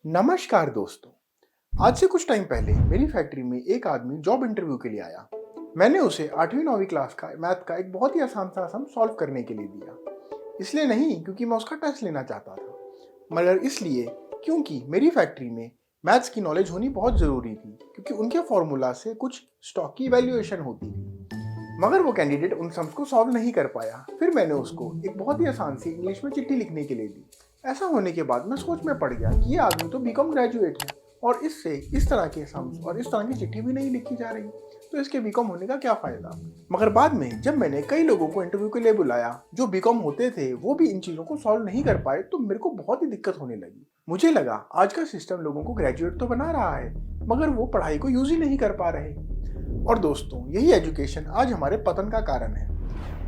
नमस्कार दोस्तों। आज से कुछ टाइम पहले मेरी फैक्ट्री में एक आदमी जॉब इंटरव्यू के लिए आया। मैंने उसे 8वीं-9वीं क्लास का मैथ का एक बहुत ही आसान सा सम सॉल्व करने के लिए दिया। इसलिए नहीं क्योंकि मैं उसका टेस्ट लेना चाहता था, मगर इसलिए क्योंकि मेरी फैक्ट्री में मैथ्स की नॉलेज होनी बहुत ज़रूरी थी, क्योंकि उनके फॉर्मूला से कुछ स्टॉक की वैल्यूएशन होती थी। मगर वो कैंडिडेट उन सम्स को सॉल्व नहीं कर पाया। फिर मैंने उसको एक बहुत ही आसान सी इंग्लिश में चिट्ठी लिखने के लिए दी। ऐसा होने के बाद मैं सोच में पड़ गया कि ये आदमी तो बीकॉम ग्रेजुएट है और इससे इस तरह के सम्स और इस तरह की चिट्ठी भी नहीं लिखी जा रही, तो इसके बीकॉम होने का क्या फ़ायदा। मगर बाद में जब मैंने कई लोगों को इंटरव्यू के लिए बुलाया जो बीकॉम होते थे, वो भी इन चीज़ों को सॉल्व नहीं कर पाए, तो मेरे को बहुत ही दिक्कत होने लगी। मुझे लगा आज का सिस्टम लोगों को ग्रेजुएट तो बना रहा है, मगर वो पढ़ाई को यूज़ ही नहीं कर पा रहे। और दोस्तों, यही एजुकेशन आज हमारे पतन का कारण है।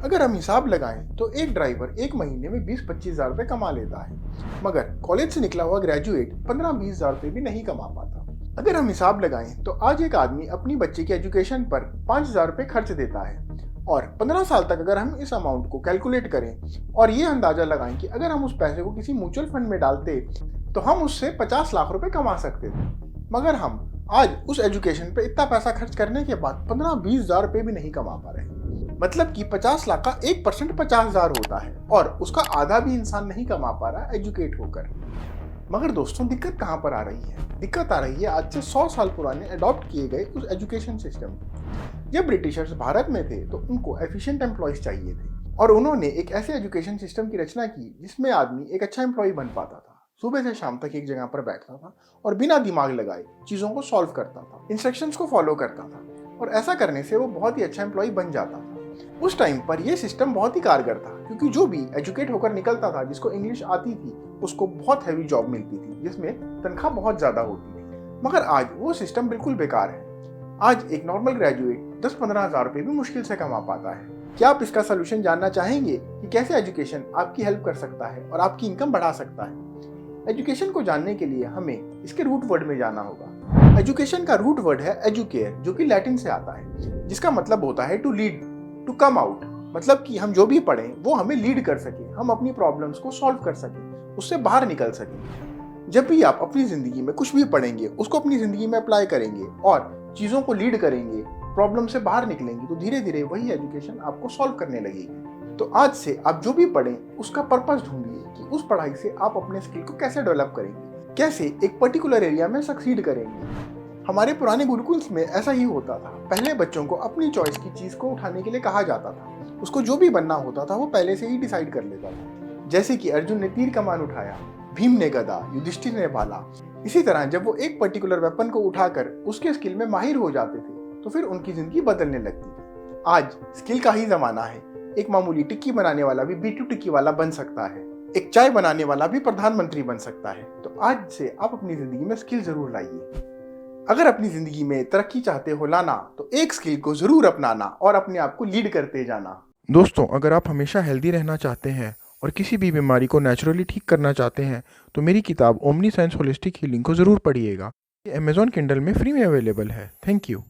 अगर हम हिसाब लगाएं तो एक ड्राइवर एक महीने में 20-25 हज़ार रुपये कमा लेता है, मगर कॉलेज से निकला हुआ ग्रेजुएट 15-20 हज़ार रुपये भी नहीं कमा पाता। अगर हम हिसाब लगाएं तो आज एक आदमी अपनी बच्चे की एजुकेशन पर 5,000 रुपये खर्च देता है, और 15 साल तक अगर हम इस अमाउंट को कैलकुलेट करें और ये अंदाजा लगाएं कि अगर हम उस पैसे को किसी म्यूचुअल फंड में डालते तो हम उससे 50 लाख रुपए कमा सकते थे। मगर हम आज उस एजुकेशन पे इतना पैसा खर्च करने के बाद 15-20 हज़ार रुपये भी नहीं कमा पा रहे। मतलब कि 50 लाख का 1% 50,000 होता है, और उसका आधा भी इंसान नहीं कमा पा रहा एजुकेट होकर। मगर दोस्तों, दिक्कत कहाँ पर आ रही है? दिक्कत आ रही है आज से 100 साल पुराने अडॉप्ट किए गए उस एजुकेशन सिस्टम। जब ब्रिटिशर्स भारत में थे तो उनको एफिशिएंट एम्प्लॉयज चाहिए थे, और उन्होंने एक ऐसे एजुकेशन सिस्टम की रचना की जिसमें आदमी एक अच्छा एम्प्लॉय बन पाता था। सुबह से शाम तक एक जगह पर बैठता था और बिना दिमाग लगाए चीज़ों को सॉल्व करता था, इंस्ट्रक्शंस को फॉलो करता था, और ऐसा करने से वो बहुत ही अच्छा एम्प्लॉय बन जाता था। उस टाइम पर यह सिस्टम बहुत ही कारगर था, क्योंकि जो भी एजुकेट होकर निकलता था, जिसको इंग्लिश आती थी, उसको बहुत हैवी जॉब मिलती थी जिसमें तनख्वाह बहुत ज़्यादा होती थी। मगर आज वो सिस्टम बिल्कुल बेकार है। आज एक नॉर्मल ग्रेजुएट 10-15 हज़ार रुपये भी मुश्किल से कमा पाता है। क्या आप इसका सोल्यूशन जानना चाहेंगे कि कैसे एजुकेशन आपकी हेल्प कर सकता है और आपकी इनकम बढ़ा सकता है? एजुकेशन को जानने के लिए हमें इसके रूट वर्ड में जाना होगा। एजुकेशन का रूट वर्ड है एजुकेयर, जो कि लैटिन से आता है, जिसका मतलब होता है to lead, to come out. मतलब कि हम जो भी पढ़ें वो हमें लीड कर सके, हम अपनी प्रॉब्लम्स को सॉल्व कर सकें, उससे बाहर निकल सकें। जब भी आप अपनी ज़िंदगी में कुछ भी पढ़ेंगे, उसको अपनी ज़िंदगी में अप्लाई करेंगे और चीज़ों को लीड करेंगे, प्रॉब्लम से बाहर निकलेंगे, तो धीरे धीरे वही एजुकेशन आपको सॉल्व करने लगेगी। तो आज से आप जो भी पढ़ें उसका पर्पस ढूंढिए कि उस पढ़ाई से आप अपने स्किल को कैसे डेवलप करेंगे, कैसे एक पर्टिकुलर एरिया में सक्सीड करेंगे। हमारे पुराने गुरुकुल्स में ऐसा ही होता था। पहले बच्चों को अपनी चॉइस की चीज़ को उठाने के लिए कहा जाता था। उसको जो भी बनना होता था वो पहले से ही डिसाइड कर लेता था। जैसे कि अर्जुन ने तीर कमान उठाया, भीम ने गदा, युधिष्ठिर ने भाला। इसी तरह जब वो एक पर्टिकुलर वेपन को उठाकर उसके स्किल में माहिर हो जाते थे, तो फिर उनकी जिंदगी बदलने लगती थी। आज स्किल का ही जमाना है। एक मामूली टिक्की बनाने वाला भी बीटू टिक्की वाला बन सकता है, एक चाय बनाने वाला भी प्रधानमंत्री बन सकता है। तो आज से आप अपनी जिंदगी में स्किल जरूर लाइए। अगर अपनी जिंदगी में तरक्की चाहते हो लाना, तो एक स्किल को जरूर अपनाना और अपने आप को लीड करते जाना। दोस्तों, अगर आप हमेशा हेल्दी रहना चाहते हैं और किसी भी बीमारी को नेचुरली ठीक करना चाहते हैं, तो मेरी किताब ओमनी साइंस होलिस्टिक हीलिंग को जरूर पढ़िएगा। ये अमेजॉन किंडल में फ्री में अवेलेबल है। Thank you.